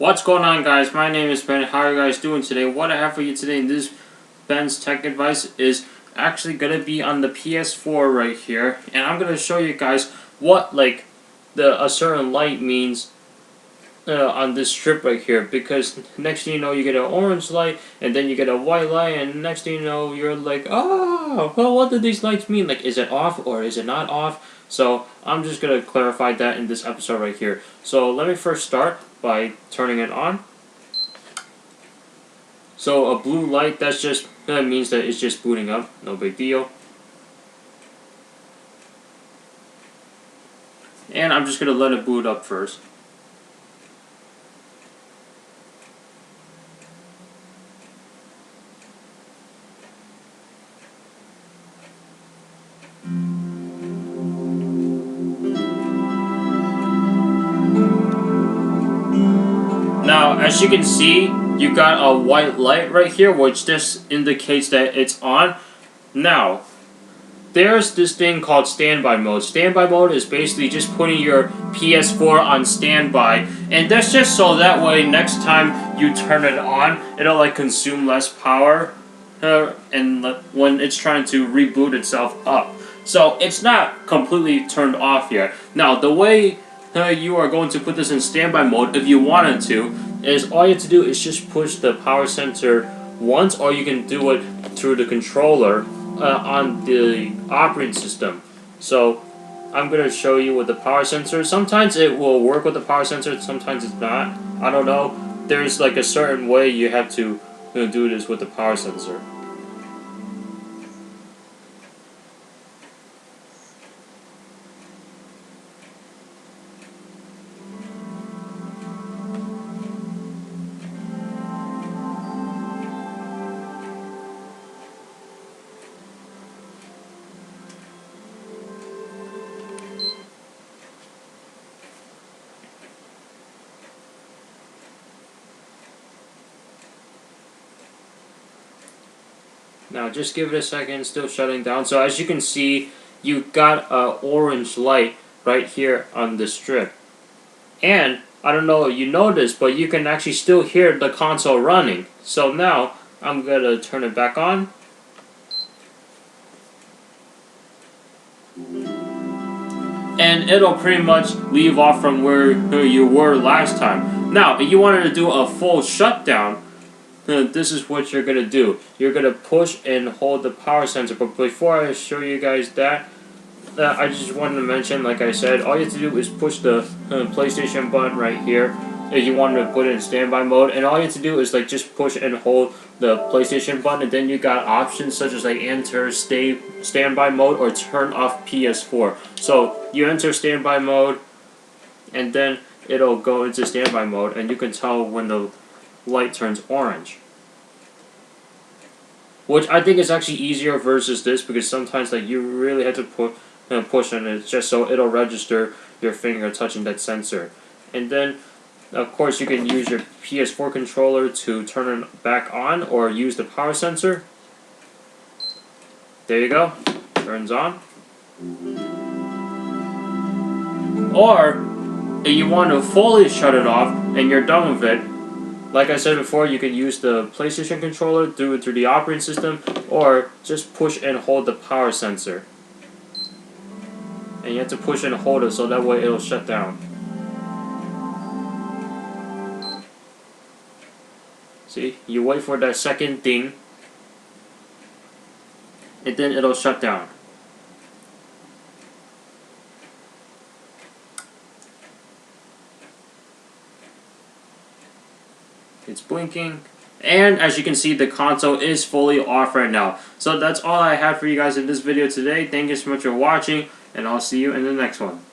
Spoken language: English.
What's going on, guys? My name is Ben. How are you guys doing today? What I have for you today in this Ben's Tech Advice is actually going to be on the PS4 right here. And I'm going to show you guys what a certain light means on this strip right here. Because next thing you know, you get an orange light and then you get a white light. And next thing you know, you're like, oh, well, what do these lights mean? Like, is it off or is it not off? So I'm just going to clarify that in this episode right here. So let me first start by turning it on. So a blue light, that means that it's just booting up, no big deal. And I'm just gonna let it boot up first. Now, as you can see, you got a white light right here, which just indicates that it's on. Now, there's this thing called standby mode. Standby mode is basically just putting your PS4 on standby, and that's just so that way next time you turn it on, it'll like consume less power, and when it's trying to reboot itself up. So it's not completely turned off yet. Now, the way you are going to put this in standby mode, if you wanted to, is all you have to do is just push the power sensor once, or you can do it through the controller on the operating system. So I'm going to show you with the power sensor. Sometimes it will work with the power sensor, sometimes it's not. I don't know. There's like a certain way you have to do this with the power sensor. Now just give it a second, still shutting down. So as you can see, you got an orange light right here on the strip. And I don't know if you noticed, but you can actually still hear the console running. So now I'm gonna turn it back on. And it'll pretty much leave off from where you were last time. Now, if you wanted to do a full shutdown, this is what you're going to do. You're going to push and hold the power sensor. But before I show you guys that, I just wanted to mention, like I said, all you have to do is push the PlayStation button right here if you want to put it in standby mode. And all you have to do is just push and hold the PlayStation button. And then you got options such as enter standby mode or turn off PS4. So you enter standby mode and then it'll go into standby mode. And you can tell when the light turns orange, which I think is actually easier versus this, because sometimes you really have to push on it just so it'll register your finger touching that sensor. And then of course you can use your PS4 controller to turn it back on or use the power sensor. There you go, turns on. Or if you want to fully shut it off and you're done with it, like I said before, you can use the PlayStation controller, do it through the operating system, or just push and hold the power sensor. And you have to push and hold it so that way it'll shut down. See, you wait for that second thing, and then it'll shut down. It's blinking, and as you can see, the console is fully off right now. So that's all I have for you guys in this video today. Thank you so much for watching, and I'll see you in the next one.